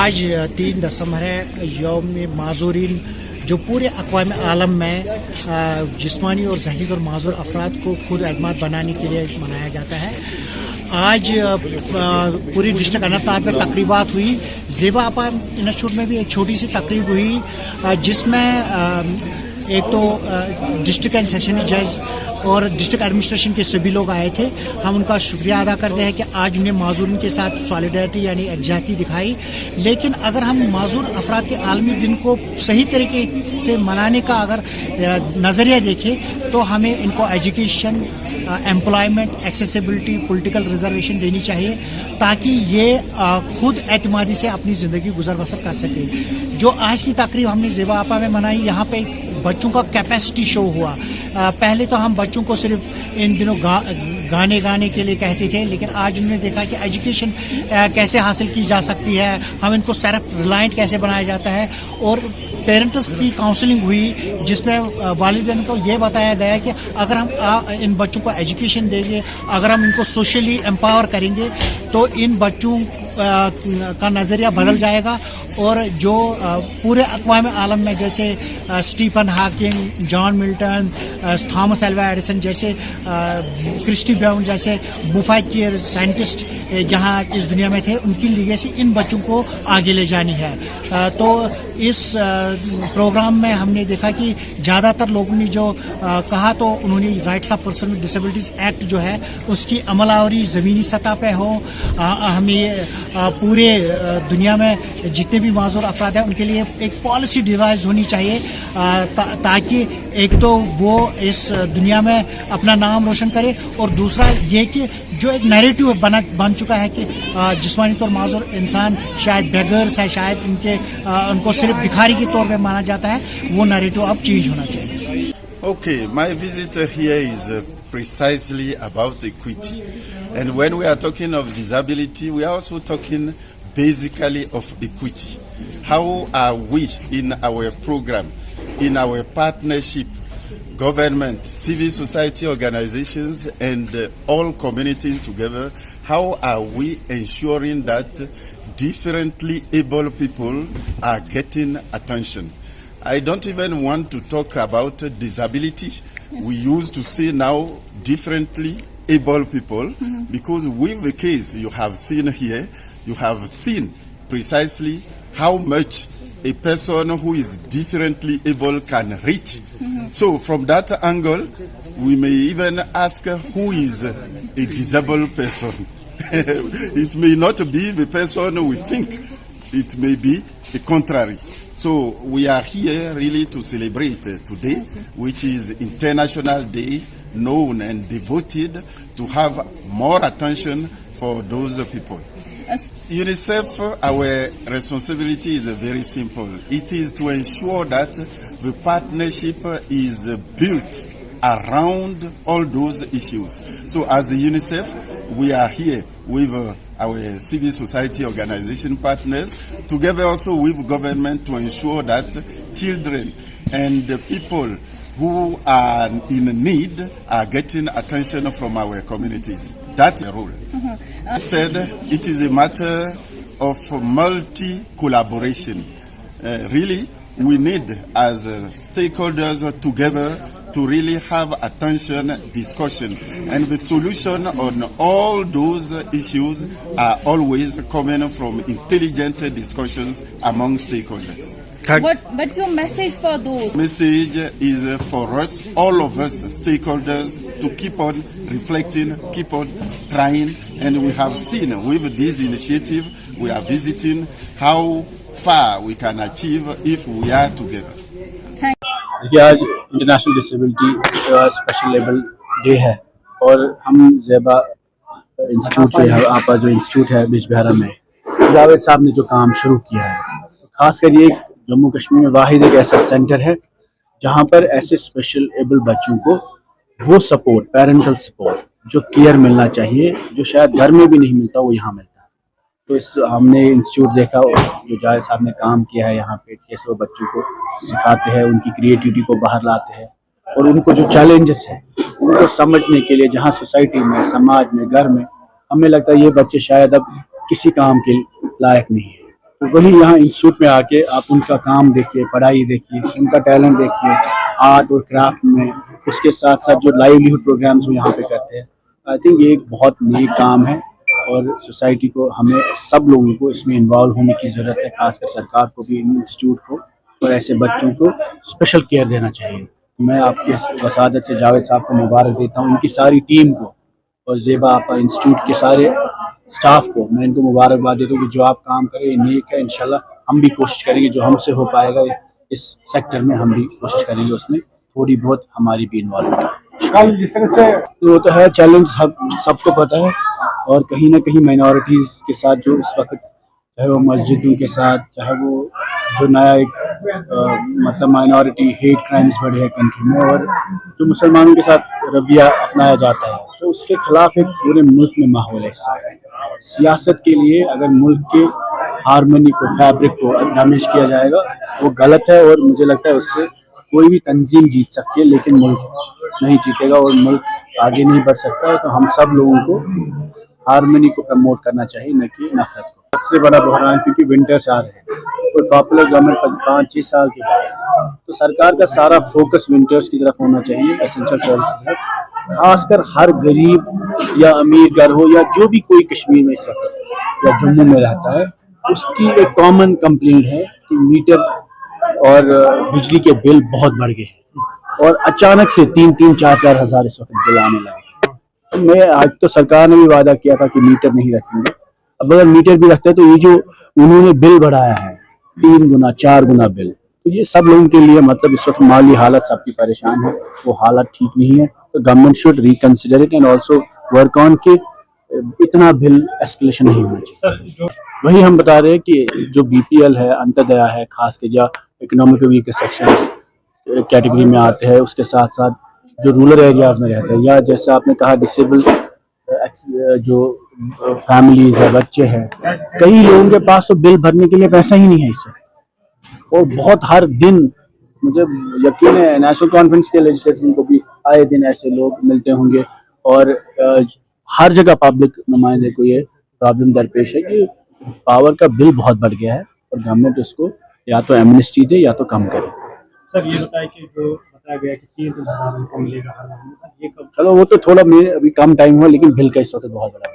आज 3 दिसंबर है, यौम माजूरीन, जो पूरे अक़वाम आलम में जिस्मानी और ज़हनी और माजूर अफराद को खुद एतमाद बनाने के लिए मनाया जाता है। आज पूरी डिस्ट्रिक्ट अनंतनाग में तकरीबात हुई। ज़ेबा आपा इंस्टीट्यूट में भी एक छोटी सी तकरीब हुई, जिसमें एक तो डिस्ट्रिक्ट एंड सेशनरी जज और डिस्ट्रिक्ट एडमिनिस्ट्रेशन के सभी लोग आए थे। हम उनका शुक्रिया अदा करते हैं कि आज उन्हें माजूरीन के साथ सॉलिडरिटी यानी एकजुटती दिखाई। लेकिन अगर हम माजूर अफराद के आलमी दिन को सही तरीके से मनाने का अगर नज़रिया देखें तो हमें इनको education, employment, accessibility, political reservation देनी चाहिए, ताकि ये खुद एतमादी से अपनी ज़िंदगी गुजर बसर कर सके। जो आज की तकरीब हमने ज़ेबा आपा में मनाई, यहाँ पे बच्चों का कैपेसिटी शो हुआ। पहले तो हम बच्चों को सिर्फ इन दिनों गाने गाने के लिए कहते थे, लेकिन आज उन्होंने देखा कि एजुकेशन कैसे हासिल की जा सकती है, हम इनको सेल्फ रिलायंट कैसे बनाया जाता है। और पेरेंट्स की काउंसलिंग हुई, जिसमें वालिदैन को ये बताया गया कि अगर हम इन बच्चों को एजुकेशन देंगे, अगर हम इनको सोशली एम्पावर करेंगे, तो इन बच्चों का नज़रिया बदल जाएगा। और जो पूरे अक़वाम आलम में जैसे Stephen Hawking, John Milton, Thomas Alva Edison जैसे, क्रिस्टी ब्राउन जैसे मुफक्किर साइंटिस्ट जहाँ इस दुनिया में थे, उनकी लीगेसी इन बच्चों को आगे ले जानी है। तो इस प्रोग्राम में हमने देखा कि ज़्यादातर लोगों ने जो कहा, तो उन्होंने rights of person with disabilities act जो है उसकी अमलावरी ज़मीनी सतह पे हो। हमें पूरे दुनिया में जितने भी माजूर अफराद हैं उनके लिए एक पॉलिसी डिवाइस होनी चाहिए, ताकि एक तो वो इस दुनिया में अपना नाम रोशन करे, और दूसरा ये कि जो एक नैरेटिव बन चुका है कि जिस्मानी तौर माजूर इंसान शायद बेगर्स है, शायद उनको सिर्फ भिखारी के तौर पे माना जाता है, वो नैरेटिव अब चेंज होना चाहिए। Okay, my visit here is precisely about equity. And when we are talking of disability, we are also talking basically of equity. How are we in our program, in our partnership, government, civil society organizations, and all communities together, how are we ensuring that differently able people are getting attention? I don't even want to talk about disability. We used to say now differently able people, because with the case you have seen here, you have seen precisely how much a person who is differently able can reach. So from that angle, we may even ask who is a disabled person. It may not be the person we think. It may be the contrary. So we are here really to celebrate today, which is International Day, known and devoted to have more attention for those people. UNICEF, our responsibility is very simple. It is to ensure that the partnership is built around all those issues. So as UNICEF, we are here with our civil society organization partners, together also with government, to ensure that children and the people who are in need are getting attention from our communities. That's the role. I said it is a matter of multi-collaboration. Really, we need as stakeholders together to really have attention, discussion, and the solution on all those issues are always coming from intelligent discussions among stakeholders. What's your message for those? Message is for us, all of us stakeholders, to keep on reflecting, keep on trying, and we have seen with this initiative, we are visiting how far we can achieve if we are together. देखिए, आज international disability special able day है, और हम Zeba institute जो है, आपा जो institute है बिजबिहारा में, जावेद साहब ने जो काम शुरू किया है, खासकर ये जम्मू कश्मीर में वाहिद एक ऐसा सेंटर है जहाँ पर ऐसे स्पेशल एबल बच्चों को वो सपोर्ट, पेरेंटल सपोर्ट, जो केयर मिलना चाहिए, जो शायद घर में भी नहीं मिलता, वो यहाँ मिलता है। तो इस हमने इंस्टीट्यूट देखा, जो जावेद साहब ने काम किया है यहाँ पे, कैसे वो बच्चों को सिखाते हैं, उनकी क्रिएटिविटी को बाहर लाते हैं, और उनको जो चैलेंजेस हैं उनको समझने के लिए, जहाँ सोसाइटी में, समाज में, घर में, हमें लगता है ये बच्चे शायद अब किसी काम के लायक नहीं है, वही यहाँ इंस्टीट्यूट में आके आप उनका काम देखिए, पढ़ाई देखिए, उनका टैलेंट देखिए आर्ट और क्राफ्ट में, उसके साथ साथ जो लाइवलीहुड प्रोग्राम्स वो यहाँ पे करते हैं। आई थिंक ये एक बहुत नेक काम है और सोसाइटी को, हमें सब लोगों को इसमें इन्वॉल्व होने की ज़रूरत है, खासकर सरकार को भी, इंस्टीट्यूट को, और ऐसे बच्चों को स्पेशल केयर देना चाहिए। मैं आपके वसादत से जावेद साहब को मुबारक देता हूँ, इनकी सारी टीम को और ज़ेबा आपा इंस्टीट्यूट के सारे स्टाफ को मैं इनको मुबारकबाद देता हूँ कि जो आप काम करें ये नेक है। इंशाल्लाह हम भी कोशिश करेंगे, जो हमसे हो पाएगा इस सेक्टर में हम भी कोशिश करेंगे, उसमें थोड़ी बहुत हमारी भी इन्वॉल्वमेंट। जिस तरह से वो तो है चैलेंज, सबको पता है, और कहीं ना कहीं माइनॉरिटीज़ के साथ जो इस वक्त, चाहे वो मस्जिदों के साथ, चाहे वो जो नया एक मतलब माइनॉरिटी हेट क्राइम्स बढ़े हैं कंट्री में, और जो मुसलमानों के साथ रवैया अपनाया जाता है, तो उसके खिलाफ एक पूरे मुल्क में माहौल है इस वक्त। सियासत के लिए अगर मुल्क के हारमोनी को, फैब्रिक को डैमेज किया जाएगा वो गलत है, और मुझे लगता है उससे कोई भी तंजीम जीत सकती है लेकिन मुल्क नहीं जीतेगा और मुल्क आगे नहीं बढ़ सकता है। तो हम सब लोगों को हारमोनी को प्रमोट करना चाहिए, न कि नफरत को। सबसे बड़ा बहरान क्योंकि विंटर्स आ रहे हैं और पॉपुलर गवर्नमेंट 5-6 साल के बाद, तो सरकार का सारा फोकस विंटर्स की तरफ होना चाहिए, एसेंशियल सर्विसेज की तरफ। खासकर हर गरीब या अमीर घर हो या जो भी कोई कश्मीर में इस वक्त या जम्मू में रहता है, उसकी एक कॉमन कंप्लेंट है कि मीटर और बिजली के बिल बहुत बढ़ गए हैं और अचानक से 3-4 हज़ार इस वक्त बिल आने लगे। मैं आज तो सरकार ने भी वादा किया था कि मीटर नहीं रखेंगे, अब अगर मीटर भी रखते हैं तो ये जो उन्होंने बिल बढ़ाया है 3 गुना 4 गुना बिल, तो ये सब लोगों के लिए मतलब इस वक्त माली हालत सबकी परेशान है, वो हालत ठीक नहीं है। तो government should reconsider it and also work on के इतना बिल एस्केलेशन नहीं होना चाहिए। वही हम बता रहे हैं कि जो बीपीएल है, अंत्योदय है, खास कर या इकोनॉमिक वीक सेक्शन कैटेगरी में आते हैं, उसके साथ साथ जो रूरल एरियाज में रहते हैं, या जैसे आपने कहा डिसेबल जो फैमिलीज है, बच्चे हैं, कई लोगों के पास तो बिल भरने के लिए पैसा ही नहीं है इस वक्त, और बहुत हर दिन मुझे यकीन है नेशनल कॉन्फ्रेंस के लेजिस्लेटर्स को भी आए दिन ऐसे लोग मिलते होंगे, और हर जगह पब्लिक नुमाइंदे को ये प्रॉब्लम दरपेश है कि पावर का बिल बहुत बढ़ गया है और गवर्नमेंट उसको या तो एमनेस्टी दे या तो कम करे। सर ये बताया कि जो बताया गया कि 3 हज़ार रुपये मिलेगा हर महीने, सर ये कब? चलो वो तो थोड़ा अभी कम टाइम हुआ, लेकिन बिल का इस वक्त बहुत बड़ा